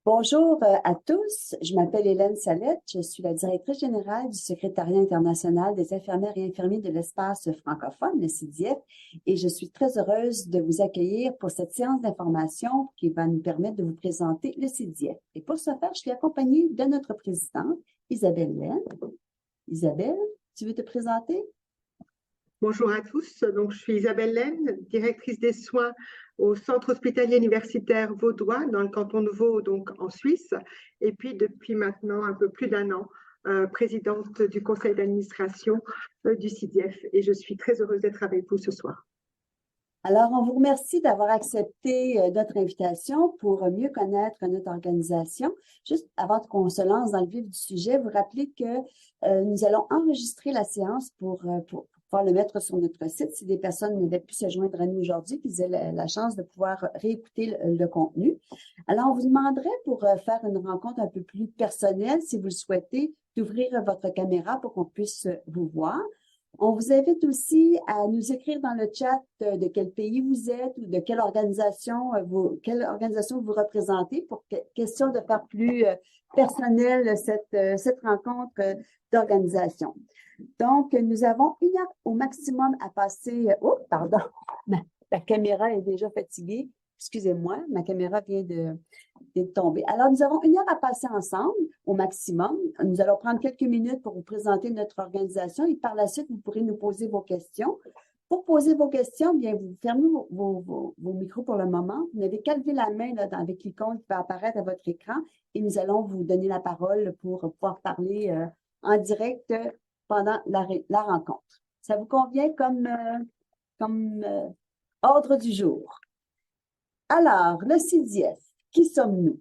Bonjour à tous, je m'appelle Hélène Salette, je suis la directrice générale du Secrétariat international des infirmières et infirmiers de l'espace francophone, le CIDIEF, et je suis très heureuse de vous accueillir pour cette séance d'information qui va nous permettre de vous présenter le CIDIEF. Et pour ce faire, je suis accompagnée de notre présidente, Isabelle Laine. Isabelle, tu veux te présenter? Bonjour à tous, donc je suis Isabelle Laine, directrice des soins au Centre hospitalier universitaire vaudois dans le canton de Vaud, donc en Suisse, et puis depuis maintenant un peu plus d'un an, présidente du conseil d'administration du CIDIEF, et je suis très heureuse d'être avec vous ce soir. Alors, on vous remercie d'avoir accepté notre invitation pour mieux connaître notre organisation. Juste avant qu'on se lance dans le vif du sujet, vous rappelez que nous allons enregistrer la séance pour pouvoir le mettre sur notre site si des personnes n'avaient pu se joindre à nous aujourd'hui, qu'ils aient la chance de pouvoir réécouter le contenu. Alors, on vous demanderait pour faire une rencontre un peu plus personnelle, si vous le souhaitez, d'ouvrir votre caméra pour qu'on puisse vous voir. On vous invite aussi à nous écrire dans le chat de quel pays vous êtes ou de quelle organisation vous représentez pour question de faire plus personnelle cette rencontre d'organisation. Donc, nous avons 1 heure au maximum à passer. Oh, pardon, la caméra est déjà fatiguée. Excusez-moi, ma caméra vient de tomber. Alors, nous avons 1 heure à passer ensemble au maximum. Nous allons prendre quelques minutes pour vous présenter notre organisation et par la suite, vous pourrez nous poser vos questions. Pour poser vos questions, bien, vous fermez vos micros pour le moment. Vous n'avez qu'à lever la main là, avec l'icône qui va apparaître à votre écran et nous allons vous donner la parole pour pouvoir parler en direct pendant la rencontre. Ça vous convient comme ordre du jour? Alors, le CIDIEF, qui sommes-nous?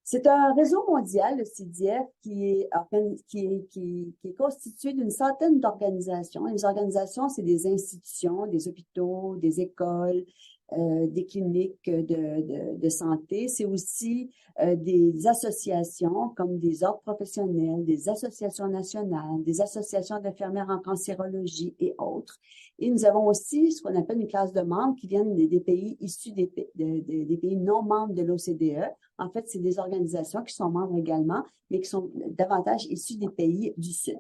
C'est un réseau mondial, le CIDIEF, qui est constitué d'une centaine d'organisations. Les organisations, c'est des institutions, des hôpitaux, des écoles, des cliniques de santé. C'est aussi des associations comme des ordres professionnels, des associations nationales, des associations d'infirmières en cancérologie et autres. Et nous avons aussi ce qu'on appelle une classe de membres qui viennent des pays issus des pays non membres de l'OCDE. En fait, c'est des organisations qui sont membres également, mais qui sont davantage issues des pays du Sud.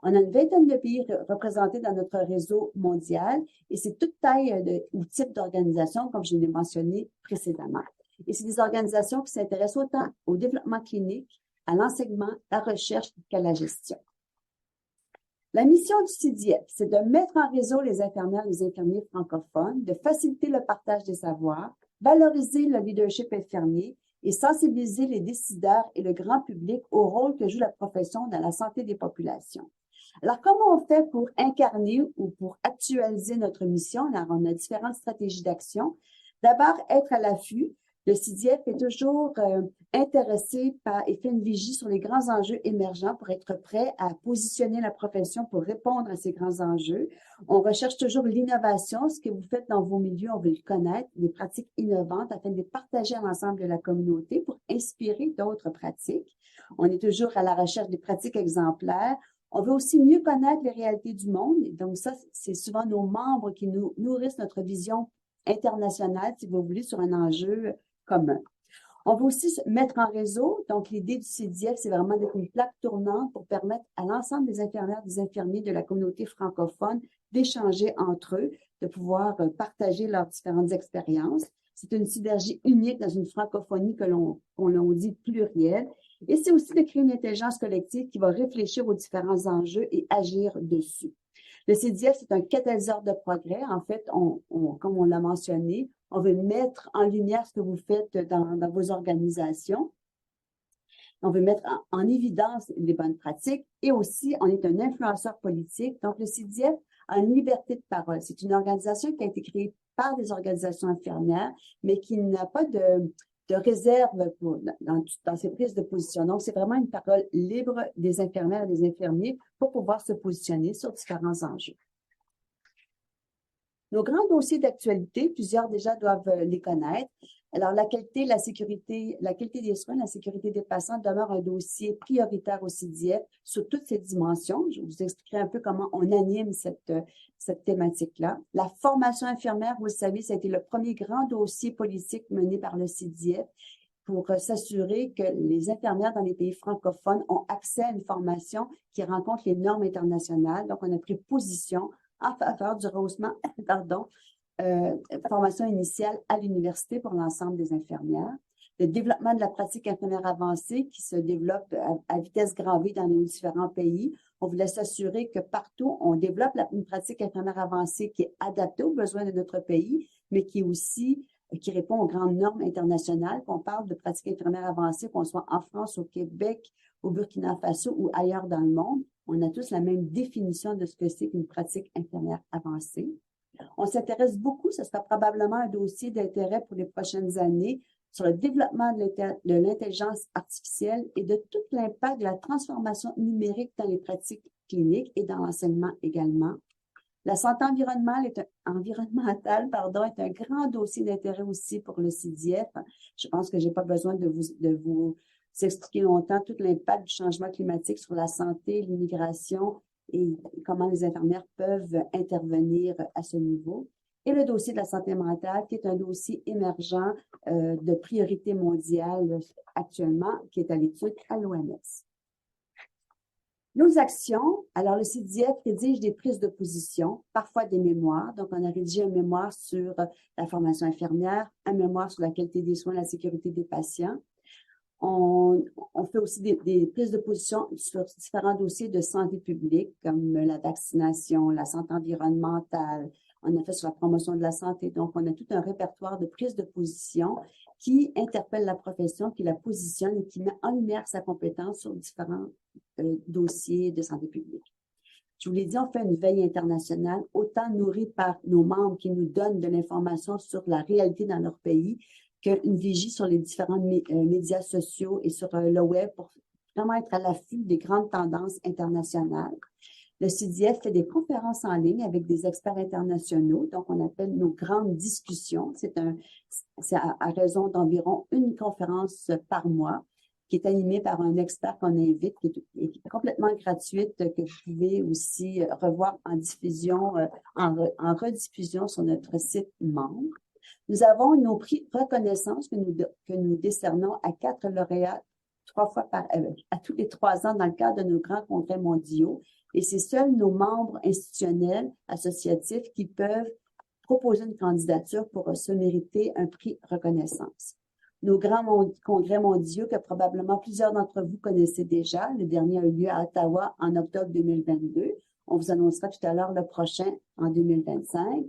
On a une vingtaine de pays représentés dans notre réseau mondial et c'est toute taille ou type d'organisation, comme je l'ai mentionné précédemment. Et c'est des organisations qui s'intéressent autant au développement clinique, à l'enseignement, la recherche qu'à la gestion. La mission du CIDIEF, c'est de mettre en réseau les infirmières et les infirmiers francophones, de faciliter le partage des savoirs, valoriser le leadership infirmier et sensibiliser les décideurs et le grand public au rôle que joue la profession dans la santé des populations. Alors, comment on fait pour incarner ou pour actualiser notre mission? Alors, on a différentes stratégies d'action. D'abord, être à l'affût. Le CIDIEF est toujours intéressé et fait une vigie sur les grands enjeux émergents pour être prêt à positionner la profession pour répondre à ces grands enjeux. On recherche toujours l'innovation. Ce que vous faites dans vos milieux, on veut le connaître, les pratiques innovantes afin de les partager à l'ensemble de la communauté pour inspirer d'autres pratiques. On est toujours à la recherche des pratiques exemplaires. On veut aussi mieux connaître les réalités du monde. Et donc ça, c'est souvent nos membres qui nous nourrissent notre vision internationale, si vous voulez, sur un enjeu commun. On veut aussi se mettre en réseau. Donc, l'idée du CIDIEF, c'est vraiment d'être une plaque tournante pour permettre à l'ensemble des infirmières, des infirmiers de la communauté francophone d'échanger entre eux, de pouvoir partager leurs différentes expériences. C'est une synergie unique dans une francophonie que l'on dit plurielle. Et c'est aussi de créer une intelligence collective qui va réfléchir aux différents enjeux et agir dessus. Le CIDIEF, c'est un catalyseur de progrès. En fait, comme on l'a mentionné, on veut mettre en lumière ce que vous faites dans vos organisations. On veut mettre en évidence les bonnes pratiques et aussi, on est un influenceur politique. Donc, le CIDIEF a une liberté de parole. C'est une organisation qui a été créée par des organisations infirmières, mais qui n'a pas de réserve dans ses prises de position. Donc, c'est vraiment une parole libre des infirmières et des infirmiers pour pouvoir se positionner sur différents enjeux. Nos grands dossiers d'actualité, plusieurs déjà doivent les connaître. Alors, la qualité des soins, la sécurité des patients demeure un dossier prioritaire au CIDIEF sur toutes ces dimensions. Je vous expliquerai un peu comment on anime cette thématique-là. La formation infirmière, vous le savez, ça a été le premier grand dossier politique mené par le CIDIEF pour s'assurer que les infirmières dans les pays francophones ont accès à une formation qui rencontre les normes internationales. Donc, on a pris position en faveur du rehaussement, formation initiale à l'université pour l'ensemble des infirmières. Le développement de la pratique infirmière avancée qui se développe à vitesse grand V dans nos différents pays. On voulait s'assurer que partout, on développe une pratique infirmière avancée qui est adaptée aux besoins de notre pays, mais qui répond aux grandes normes internationales. Qu'on parle de pratique infirmière avancée, qu'on soit en France, au Québec, au Burkina Faso ou ailleurs dans le monde, on a tous la même définition de ce que c'est qu'une pratique infirmière avancée. On s'intéresse beaucoup, ce sera probablement un dossier d'intérêt pour les prochaines années, sur le développement de l'intelligence artificielle et de tout l'impact de la transformation numérique dans les pratiques cliniques et dans l'enseignement également. La santé environnementale est un grand dossier d'intérêt aussi pour le CIDIEF. Je pense que j'ai pas besoin de vous expliquer longtemps tout l'impact du changement climatique sur la santé, l'immigration et comment les infirmières peuvent intervenir à ce niveau. Et le dossier de la santé mentale, qui est un dossier émergent de priorité mondiale actuellement, qui est à l'étude à l'OMS. Nos actions, alors le CIDIEF rédige des prises de position, parfois des mémoires. Donc, on a rédigé un mémoire sur la formation infirmière, un mémoire sur la qualité des soins, la sécurité des patients. On fait aussi des prises de position sur différents dossiers de santé publique, comme la vaccination, la santé environnementale. On a fait sur la promotion de la santé. Donc, on a tout un répertoire de prises de position qui interpelle la profession, qui la positionne et qui met en lumière sa compétence sur différents dossiers de santé publique. Je vous l'ai dit, on fait une veille internationale, autant nourrie par nos membres qui nous donnent de l'information sur la réalité dans leur pays, qu'une vigie sur les différents médias sociaux et sur le web pour vraiment être à l'affût des grandes tendances internationales. Le CIDIEF fait des conférences en ligne avec des experts internationaux, donc on appelle nos grandes discussions. C'est à raison d'environ une conférence par mois qui est animée par un expert qu'on invite, qui est complètement gratuite, que vous pouvez aussi revoir en diffusion, en rediffusion sur notre site membre. Nous avons nos prix reconnaissance que nous décernons à 4 lauréats à tous les 3 ans dans le cadre de nos grands congrès mondiaux. Et c'est seuls nos membres institutionnels, associatifs, qui peuvent proposer une candidature pour se mériter un prix reconnaissance. Nos grands congrès mondiaux, que probablement plusieurs d'entre vous connaissez déjà, le dernier a eu lieu à Ottawa en octobre 2022. On vous annoncera tout à l'heure le prochain en 2025.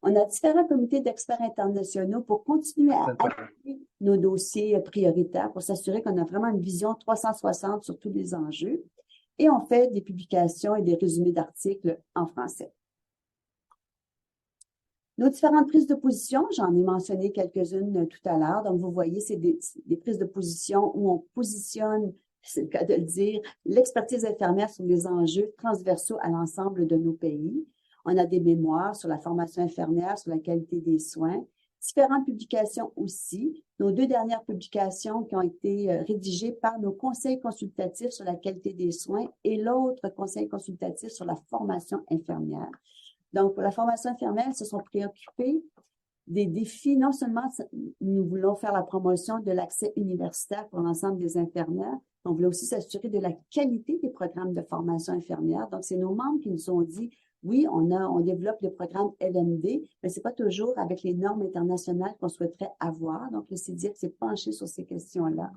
On a différents comités d'experts internationaux pour continuer à appuyer nos dossiers prioritaires pour s'assurer qu'on a vraiment une vision 360 sur tous les enjeux. Et on fait des publications et des résumés d'articles en français. Nos différentes prises de position, j'en ai mentionné quelques-unes tout à l'heure. Donc, vous voyez, c'est des prises de position où on positionne, c'est le cas de le dire, l'expertise infirmière sur les enjeux transversaux à l'ensemble de nos pays. On a des mémoires sur la formation infirmière, sur la qualité des soins, différentes publications aussi. Nos 2 dernières publications qui ont été rédigées par nos conseils consultatifs sur la qualité des soins et l'autre conseil consultatif sur la formation infirmière. Donc, pour la formation infirmière, ils se sont préoccupés des défis. Non seulement nous voulons faire la promotion de l'accès universitaire pour l'ensemble des infirmières, on voulait aussi s'assurer de la qualité des programmes de formation infirmière. Donc, c'est nos membres qui nous ont dit, oui, on développe le programme LMD, mais c'est pas toujours avec les normes internationales qu'on souhaiterait avoir. Donc, le CIDIEF s'est penché sur ces questions-là.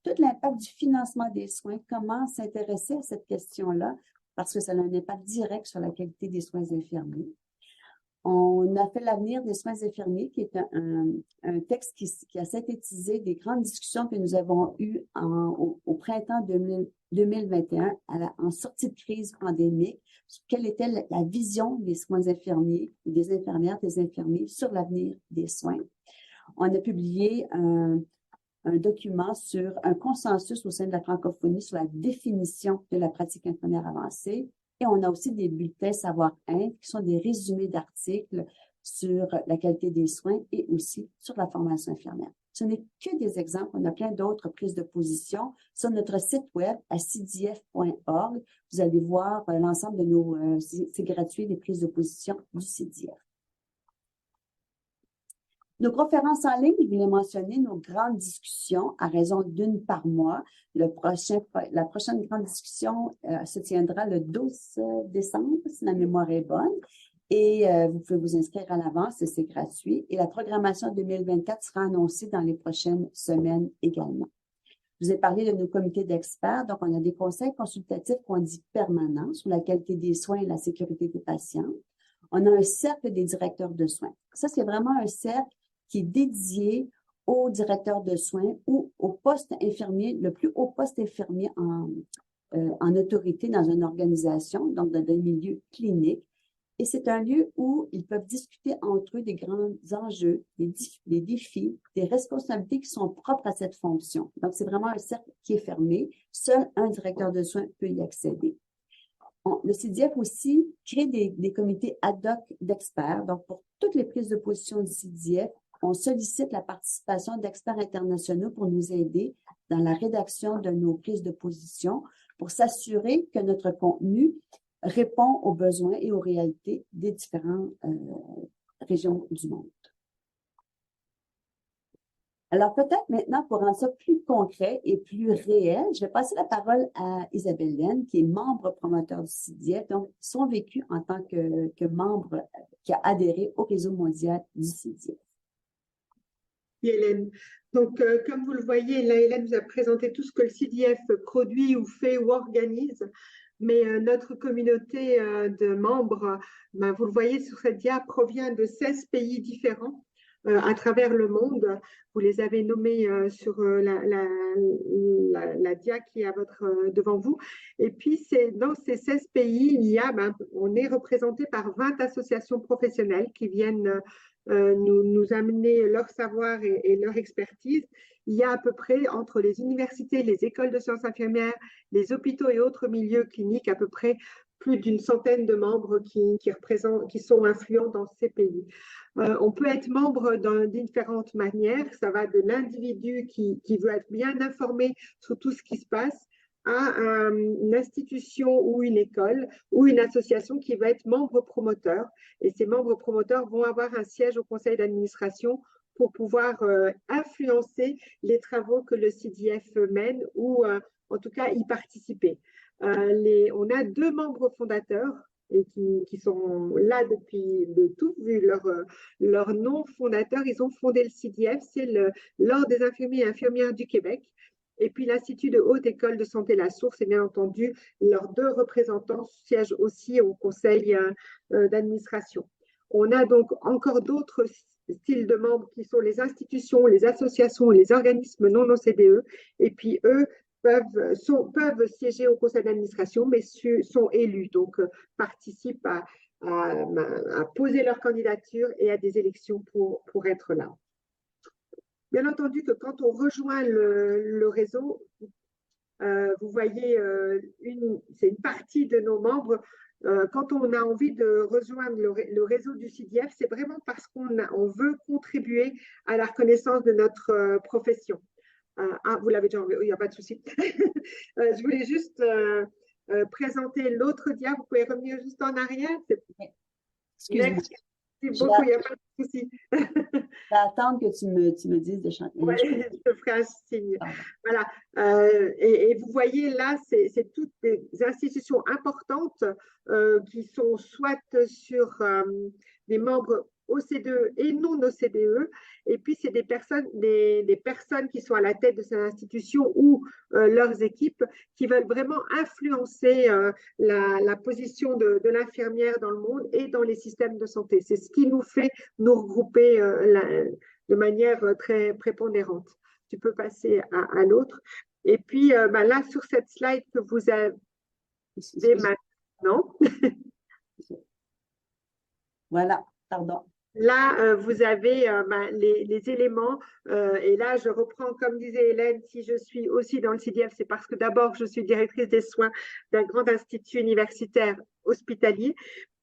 Tout l'impact du financement des soins, comment s'intéresser à cette question-là, parce que ça a un impact direct sur la qualité des soins infirmiers. On a fait l'avenir des soins infirmiers, qui est un texte qui a synthétisé des grandes discussions que nous avons eues au printemps 2021, en sortie de crise pandémique, sur quelle était la vision des soins infirmiers, des infirmières, des infirmiers sur l'avenir des soins. On a publié un document sur un consensus au sein de la francophonie sur la définition de la pratique infirmière avancée. Et on a aussi des bulletins savoir-être qui sont des résumés d'articles sur la qualité des soins et aussi sur la formation infirmière. Ce n'est que des exemples. On a plein d'autres prises de position. Sur notre site web à cidief.org, vous allez voir l'ensemble de nos... c'est gratuit, les prises de position du CIDIEF. Nos conférences en ligne, je voulais mentionner nos grandes discussions à raison d'une par mois. La prochaine grande discussion se tiendra le 12 décembre, si ma mémoire est bonne. Et vous pouvez vous inscrire à l'avance, c'est gratuit. Et la programmation 2024 sera annoncée dans les prochaines semaines également. Je vous ai parlé de nos comités d'experts. Donc, on a des conseils consultatifs qu'on dit permanents sur la qualité des soins et la sécurité des patients. On a un cercle des directeurs de soins. Ça, c'est vraiment un cercle qui est dédié au directeur de soins ou au poste infirmier, le plus haut poste infirmier en autorité dans une organisation, donc dans un milieu clinique. Et c'est un lieu où ils peuvent discuter entre eux des grands enjeux, des défis, des responsabilités qui sont propres à cette fonction. Donc, c'est vraiment un cercle qui est fermé. Seul un directeur de soins peut y accéder. Le CIDIEF aussi crée des comités ad hoc d'experts. Donc, pour toutes les prises de position du CIDIEF, on sollicite la participation d'experts internationaux pour nous aider dans la rédaction de nos prises de position pour s'assurer que notre contenu répond aux besoins et aux réalités des différentes régions du monde. Alors, peut-être maintenant, pour rendre ça plus concret et plus réel, je vais passer la parole à Isabelle Laine, qui est membre promoteur du CIDIEF, donc son vécu en tant que membre qui a adhéré au réseau mondial du CIDIEF. Hélène. Donc, comme vous le voyez, là, Hélène nous a présenté tout ce que le CIDIEF produit ou fait ou organise. Mais notre communauté de membres, vous le voyez sur cette dia, provient de 16 pays différents à travers le monde. Vous les avez nommés sur la dia qui est à devant vous. Et puis, dans ces 16 pays, on est représenté par 20 associations professionnelles qui viennent nous amener leur savoir et leur expertise. Il y a à peu près, entre les universités, les écoles de sciences infirmières, les hôpitaux et autres milieux cliniques, à peu près plus d'une centaine de membres qui sont influents dans ces pays. On peut être membre de différentes manières. Ça va de l'individu qui veut être bien informé sur tout ce qui se passe à une institution ou une école ou une association qui va être membre promoteur. Et ces membres promoteurs vont avoir un siège au conseil d'administration pour pouvoir influencer les travaux que le CIDIEF mène ou en tout cas y participer. On a 2 membres fondateurs et qui sont là depuis le tout, vu leur nom fondateur. Ils ont fondé le CIDIEF, c'est l'Ordre des infirmiers et infirmières du Québec. Et puis l'Institut de Haute École de Santé La Source, et bien entendu, leurs 2 représentants siègent aussi au conseil d'administration. On a donc encore d'autres styles de membres qui sont les institutions, les associations, les organismes non OCDE, et puis eux peuvent siéger au conseil d'administration, mais sont élus, donc participent à poser leur candidature et à des élections pour être là. Bien entendu que quand on rejoint le réseau, vous voyez, c'est une partie de nos membres. Quand on a envie de rejoindre le réseau du CIDIEF, c'est vraiment parce qu'on veut contribuer à la reconnaissance de notre profession. Vous l'avez déjà enlevé, il n'y a pas de souci. Je voulais juste présenter l'autre dia. Vous pouvez revenir juste en arrière. Excuse-moi. Merci beaucoup, il n'y a pas de souci. Je vais attendre que tu me dises de chanter. Oui, je te ferai un signe. Voilà. Et vous voyez là, c'est toutes des institutions importantes qui sont soit sur des membres OCDE et non OCDE, et puis c'est des personnes qui sont à la tête de ces institutions ou leurs équipes qui veulent vraiment influencer la position de l'infirmière dans le monde et dans les systèmes de santé. C'est ce qui nous fait nous regrouper de manière très prépondérante. Tu peux passer à l'autre. Et puis là, sur cette slide que vous avez maintenant. Voilà, pardon. Là, vous avez les éléments. Et là, je reprends, comme disait Hélène, si je suis aussi dans le CIDIEF, c'est parce que d'abord, je suis directrice des soins d'un grand institut universitaire hospitalier.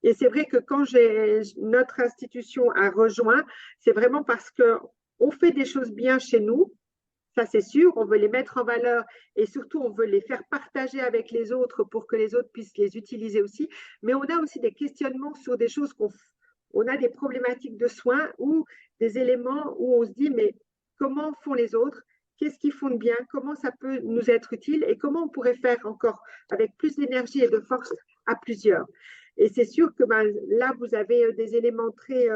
Et c'est vrai que quand notre institution a rejoint, c'est vraiment parce qu'on fait des choses bien chez nous. Ça, c'est sûr, on veut les mettre en valeur et surtout, on veut les faire partager avec les autres pour que les autres puissent les utiliser aussi. Mais on a aussi des questionnements sur des choses on a des problématiques de soins ou des éléments où on se dit, mais comment font les autres? Qu'est-ce qu'ils font de bien? Comment ça peut nous être utile? Et comment on pourrait faire encore avec plus d'énergie et de force à plusieurs? Et c'est sûr que ben, là, vous avez des éléments très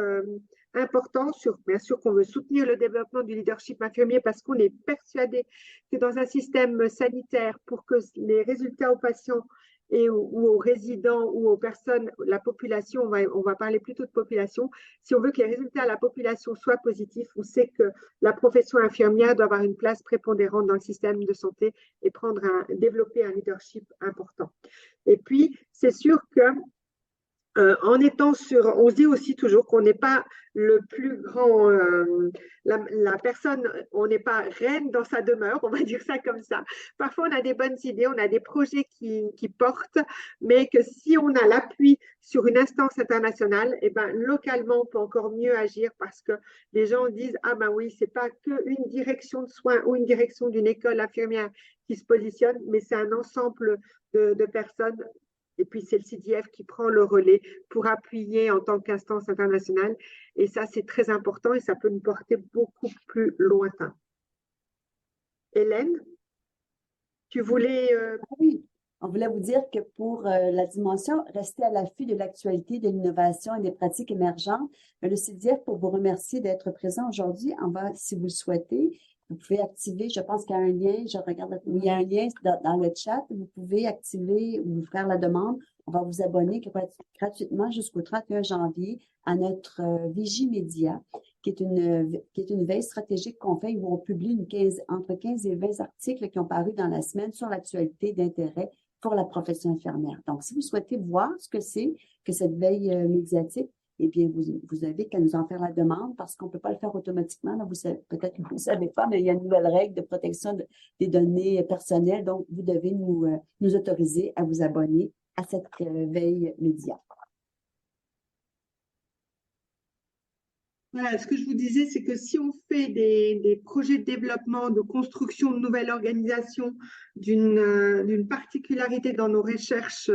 importants sur, bien sûr, qu'on veut soutenir le développement du leadership infirmier parce qu'on est persuadé que dans un système sanitaire, pour que les résultats aux patients ou aux résidents ou aux personnes, la population, on va parler plutôt de population, si on veut que les résultats à la population soient positifs, on sait que la profession infirmière doit avoir une place prépondérante dans le système de santé et développer un leadership important. Et puis, c'est sûr que en étant sur, on se dit aussi toujours qu'on n'est pas le plus grand, la personne, on n'est pas reine dans sa demeure, on va dire ça comme ça. Parfois, on a des bonnes idées, on a des projets qui portent, mais que si on a l'appui sur une instance internationale, et ben, localement, on peut encore mieux agir parce que les gens disent, ah ben oui, c'est pas qu'une direction de soins ou une direction d'une école infirmière qui se positionne, mais c'est un ensemble de personnes. Et puis, c'est le CDF qui prend le relais pour appuyer en tant qu'instance internationale. Et ça, c'est très important et ça peut nous porter beaucoup plus lointain. Hélène, tu voulais… Oui, on voulait vous dire que pour la dimension, rester à l'affût de l'actualité, de l'innovation et des pratiques émergentes, le CDF, pour vous remercier d'être présent aujourd'hui, si vous le souhaitez, vous pouvez activer, je pense qu'il y a un lien, je regarde, il y a un lien dans le chat, vous pouvez activer ou faire la demande. On va vous abonner gratuitement jusqu'au 31 janvier à notre Vigie Média, qui est une veille stratégique qu'on fait, où on publie entre 15 et 20 articles qui ont paru dans la semaine sur l'actualité d'intérêt pour la profession infirmière. Donc, si vous souhaitez voir ce que c'est que cette veille médiatique, eh bien, vous avez qu'à nous en faire la demande parce qu'on ne peut pas le faire automatiquement. Là, peut-être que vous ne savez pas, mais il y a une nouvelle règle de protection des données personnelles. Donc, vous devez nous autoriser à vous abonner à cette veille média. Voilà, ce que je vous disais, c'est que si on fait des projets de développement, de construction de nouvelles organisations, d'une particularité dans nos recherches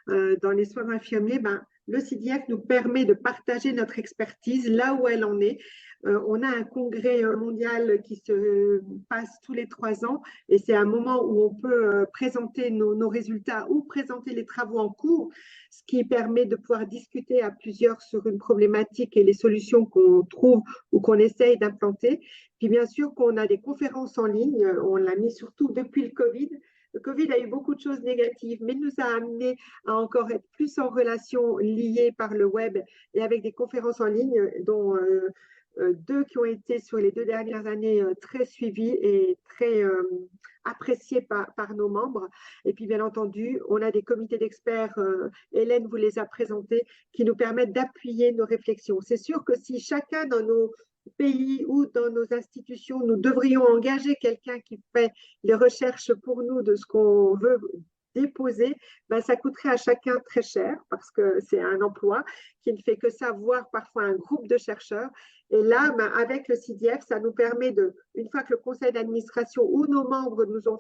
dans les soins infirmiers, ben, le CDF nous permet de partager notre expertise là où elle en est. On a un congrès mondial qui se passe tous les 3 ans et c'est un moment où on peut présenter nos résultats ou présenter les travaux en cours, ce qui permet de pouvoir discuter à plusieurs sur une problématique et les solutions qu'on trouve ou qu'on essaye d'implanter. Puis bien sûr qu'on a des conférences en ligne, on l'a mis surtout depuis le Covid. Le Covid a eu beaucoup de choses négatives, mais nous a amené à encore être plus en relation liées par le web et avec des conférences en ligne, dont 2 qui ont été sur les 2 dernières années très suivies et très appréciées par nos membres. Et puis, bien entendu, on a des comités d'experts, Hélène vous les a présentés, qui nous permettent d'appuyer nos réflexions. C'est sûr que si chacun dans nos pays ou dans nos institutions, nous devrions engager quelqu'un qui fait les recherches pour nous de ce qu'on veut déposer, ben, ça coûterait à chacun très cher parce que c'est un emploi qui ne fait que ça, voire parfois un groupe de chercheurs. Et là, ben, avec le CDF, ça nous permet une fois que le conseil d'administration ou nos membres nous ont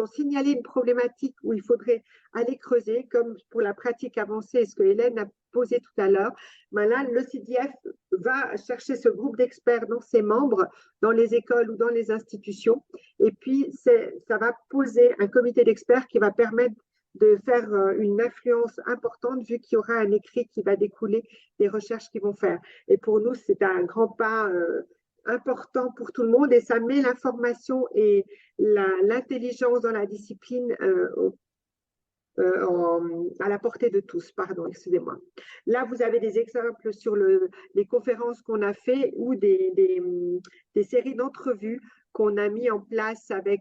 signalé une problématique où il faudrait aller creuser, comme pour la pratique avancée, ce que Hélène a posé tout à l'heure, ben là, le CDF va chercher ce groupe d'experts dans ses membres, dans les écoles ou dans les institutions, et puis ça va poser un comité d'experts qui va permettre de faire une influence importante vu qu'il y aura un écrit qui va découler des recherches qu'ils vont faire. Et pour nous, c'est un grand pas important pour tout le monde et ça met l'information et l'intelligence dans la discipline à la portée de tous, pardon, excusez-moi. Là, vous avez des exemples sur les conférences qu'on a fait ou des séries d'entrevues qu'on a mis en place avec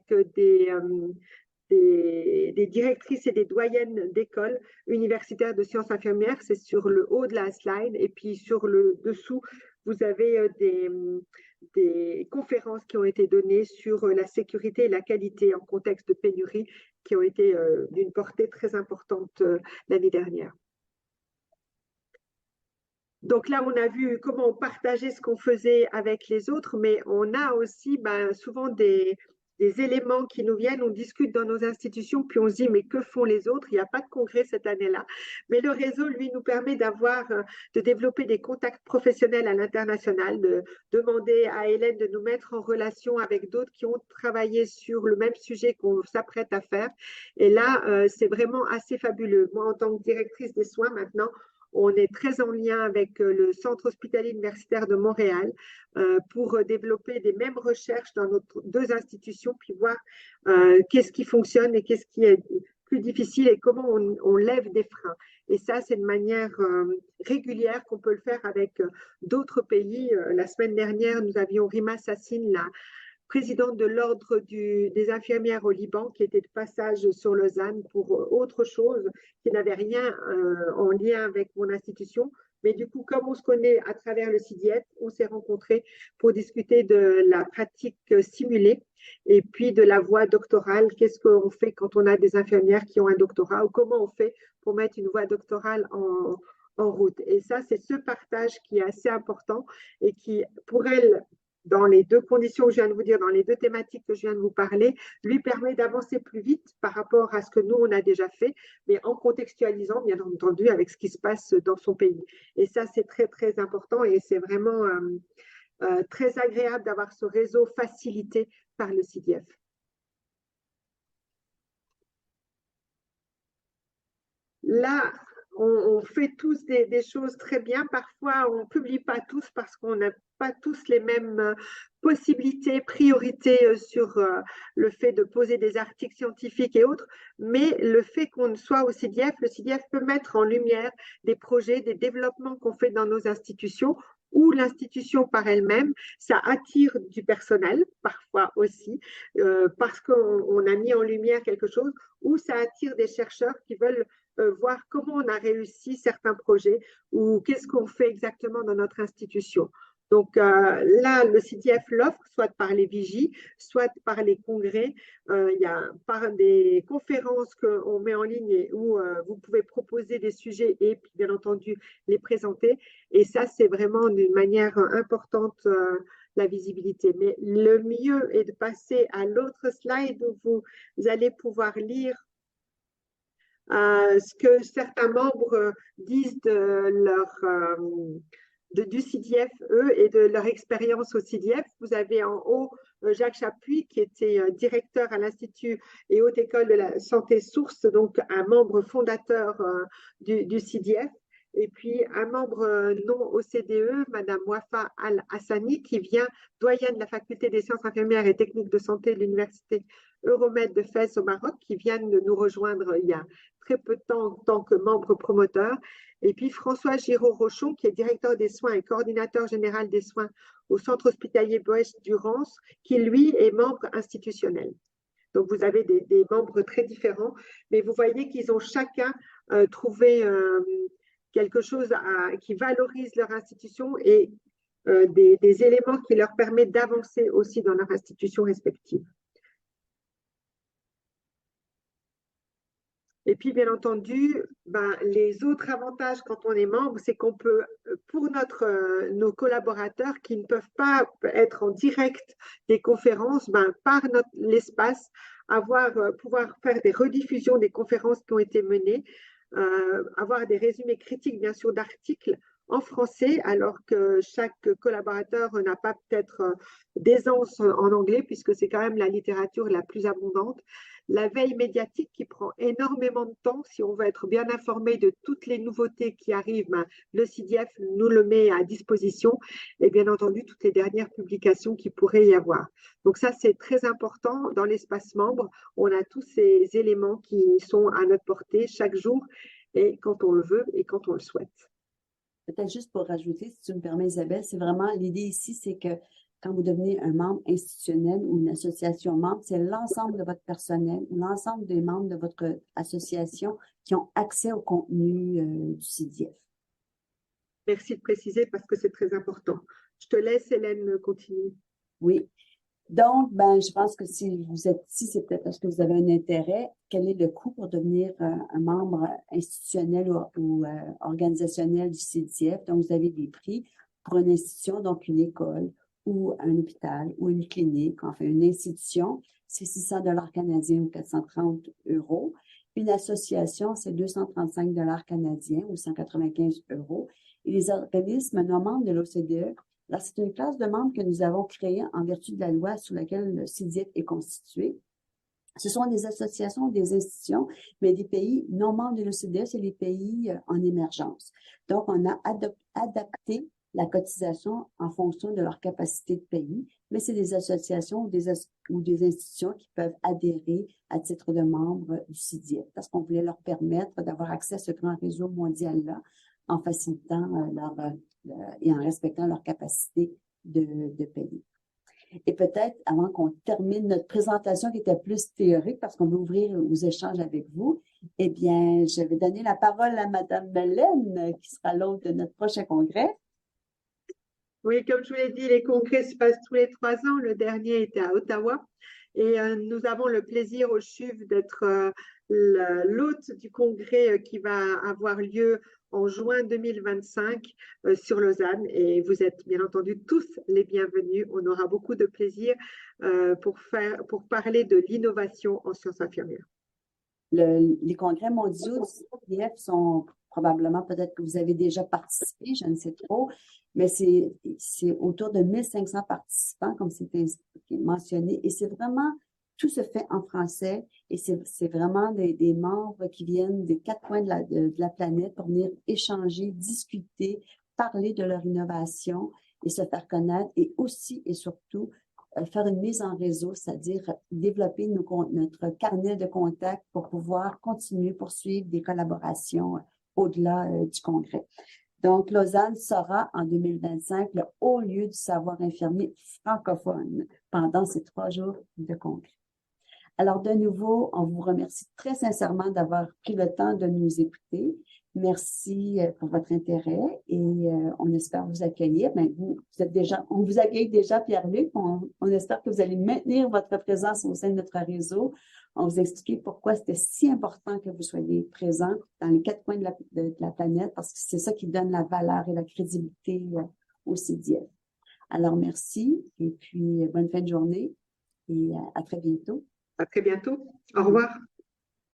des directrices et des doyennes d'écoles universitaires de sciences infirmières. C'est sur le haut de la slide. Et puis sur le dessous, vous avez des conférences qui ont été données sur la sécurité et la qualité en contexte de pénurie qui ont été d'une portée très importante l'année dernière. Donc là, on a vu comment on partageait ce qu'on faisait avec les autres, mais on a aussi souvent des des éléments qui nous viennent, on discute dans nos institutions, puis on se dit, mais que font les autres? Il n'y a pas de congrès cette année-là. Mais le réseau, lui, nous permet de développer des contacts professionnels à l'international, de demander à Hélène de nous mettre en relation avec d'autres qui ont travaillé sur le même sujet qu'on s'apprête à faire. Et là, c'est vraiment assez fabuleux. Moi, en tant que directrice des soins maintenant, on est très en lien avec le Centre hospitalier universitaire de Montréal pour développer des mêmes recherches dans nos deux institutions, puis voir qu'est-ce qui fonctionne et qu'est-ce qui est plus difficile et comment on lève des freins. Et ça, c'est de manière régulière qu'on peut le faire avec d'autres pays. La semaine dernière, nous avions Rima Sassine, la présidente de l'Ordre des infirmières au Liban, qui était de passage sur Lausanne pour autre chose, qui n'avait rien en lien avec mon institution. Mais du coup, comme on se connaît à travers le CIDIEF, on s'est rencontrés pour discuter de la pratique simulée et puis de la voie doctorale. Qu'est-ce qu'on fait quand on a des infirmières qui ont un doctorat ou comment on fait pour mettre une voie doctorale en route. Et ça, c'est ce partage qui est assez important et qui, pour elle, dans les deux conditions que je viens de vous dire, dans les deux thématiques que je viens de vous parler, lui permet d'avancer plus vite par rapport à ce que nous, on a déjà fait, mais en contextualisant, bien entendu, avec ce qui se passe dans son pays. Et ça, c'est très, très important et c'est vraiment très agréable d'avoir ce réseau facilité par le CIDIEF. Là, on fait tous des choses très bien. Parfois, on ne publie pas tous parce qu'on n'a pas tous les mêmes possibilités, priorités sur le fait de poser des articles scientifiques et autres. Mais le fait qu'on soit au CIDIEF, le CIDIEF peut mettre en lumière des projets, des développements qu'on fait dans nos institutions ou l'institution par elle-même, ça attire du personnel, parfois aussi, parce qu'on a mis en lumière quelque chose, ou ça attire des chercheurs qui veulent voir comment on a réussi certains projets ou qu'est-ce qu'on fait exactement dans notre institution. Donc là, le CIDIEF l'offre, soit par les vigies, soit par les congrès. Il y a par des conférences qu'on met en ligne et où vous pouvez proposer des sujets et puis bien entendu les présenter. Et ça, c'est vraiment d'une manière importante la visibilité. Mais le mieux est de passer à l'autre slide où vous allez pouvoir lire ce que certains membres disent du CIDIEF, eux, et de leur expérience au CIDIEF. Vous avez en haut Jacques Chapuis, qui était directeur à l'Institut et Haute École de la Santé Source, donc un membre fondateur du CIDIEF. Et puis un membre non OCDE, Madame Wafa Al-Hassani, qui vient doyenne de la Faculté des sciences infirmières et techniques de santé de l'Université Euromède de Fès au Maroc, qui vient de nous rejoindre il y a très peu de temps en tant que membre promoteur. Et puis François Giraud-Rochon, qui est directeur des soins et coordinateur général des soins au Centre hospitalier Boès-Durance, qui lui est membre institutionnel. Donc vous avez des membres très différents, mais vous voyez qu'ils ont chacun trouvé quelque chose qui valorise leur institution et des éléments qui leur permettent d'avancer aussi dans leur institution respective. Et puis, bien entendu, les autres avantages quand on est membre, c'est qu'on peut, pour nos collaborateurs qui ne peuvent pas être en direct des conférences, par l'espace, pouvoir faire des rediffusions des conférences qui ont été menées, avoir des résumés critiques, bien sûr, d'articles en français, alors que chaque collaborateur n'a pas peut-être d'aisance en anglais, puisque c'est quand même la littérature la plus abondante. La veille médiatique qui prend énormément de temps. Si on veut être bien informé de toutes les nouveautés qui arrivent, le CIDIEF nous le met à disposition et bien entendu toutes les dernières publications qu'il pourrait y avoir. Donc ça, c'est très important dans l'espace membre. On a tous ces éléments qui sont à notre portée chaque jour et quand on le veut et quand on le souhaite. Peut-être juste pour rajouter, si tu me permets, Isabelle, c'est vraiment l'idée ici, c'est que quand vous devenez un membre institutionnel ou une association membre, c'est l'ensemble de votre personnel, l'ensemble des membres de votre association qui ont accès au contenu du CIDIEF. Merci de préciser parce que c'est très important. Je te laisse, Hélène, continuer. Oui. Donc, je pense que si vous êtes ici, c'est peut-être parce que vous avez un intérêt. Quel est le coût pour devenir un membre institutionnel ou organisationnel du CIDIEF? Donc, vous avez des prix pour une institution, donc une école ou un hôpital ou une clinique, enfin une institution, c'est 600 dollars canadiens ou 430 euros. Une association, c'est 235 dollars canadiens ou 195 euros. Et les organismes non membres de l'OCDE, là, c'est une classe de membres que nous avons créée en vertu de la loi sous laquelle le CIDIEF est constitué. Ce sont des associations, des institutions, mais des pays non membres de l'OCDE, c'est les pays en émergence. Donc, on a adapté la cotisation en fonction de leur capacité de payer, mais c'est des associations ou des institutions qui peuvent adhérer à titre de membre du CIDIEF parce qu'on voulait leur permettre d'avoir accès à ce grand réseau mondial-là en facilitant et en respectant leur capacité de payer. Et peut-être, avant qu'on termine notre présentation qui était plus théorique, parce qu'on veut ouvrir aux échanges avec vous, eh bien, je vais donner la parole à Madame Melaine, qui sera l'hôte de notre prochain congrès. Oui, comme je vous l'ai dit, les congrès se passent tous les 3 ans. Le dernier était à Ottawa. Et nous avons le plaisir au CHUV d'être l'hôte du congrès qui va avoir lieu en juin 2025 sur Lausanne. Et vous êtes bien entendu tous les bienvenus. On aura beaucoup de plaisir pour parler de l'innovation en sciences infirmières. Les congrès mondiaux du CIDIEF sont probablement, peut-être que vous avez déjà participé, je ne sais trop, mais c'est autour de 1500 participants, comme c'était mentionné, et c'est vraiment, tout se fait en français, et c'est vraiment des membres qui viennent des 4 coins de la planète pour venir échanger, discuter, parler de leur innovation et se faire connaître, et aussi et surtout faire une mise en réseau, c'est-à-dire développer notre carnet de contacts pour pouvoir continuer, poursuivre des collaborations au-delà du congrès. Donc, Lausanne sera en 2025 le haut lieu du savoir infirmier francophone pendant ces 3 jours de congrès. Alors, de nouveau, on vous remercie très sincèrement d'avoir pris le temps de nous écouter. Merci pour votre intérêt et on espère vous accueillir. Mais on vous accueille déjà, Pierre-Luc. On espère que vous allez maintenir votre présence au sein de notre réseau. On vous explique pourquoi c'était si important que vous soyez présents dans les 4 coins de la planète parce que c'est ça qui donne la valeur et la crédibilité au CIDIEF. Alors, merci et puis bonne fin de journée et à très bientôt. À très bientôt. Au revoir.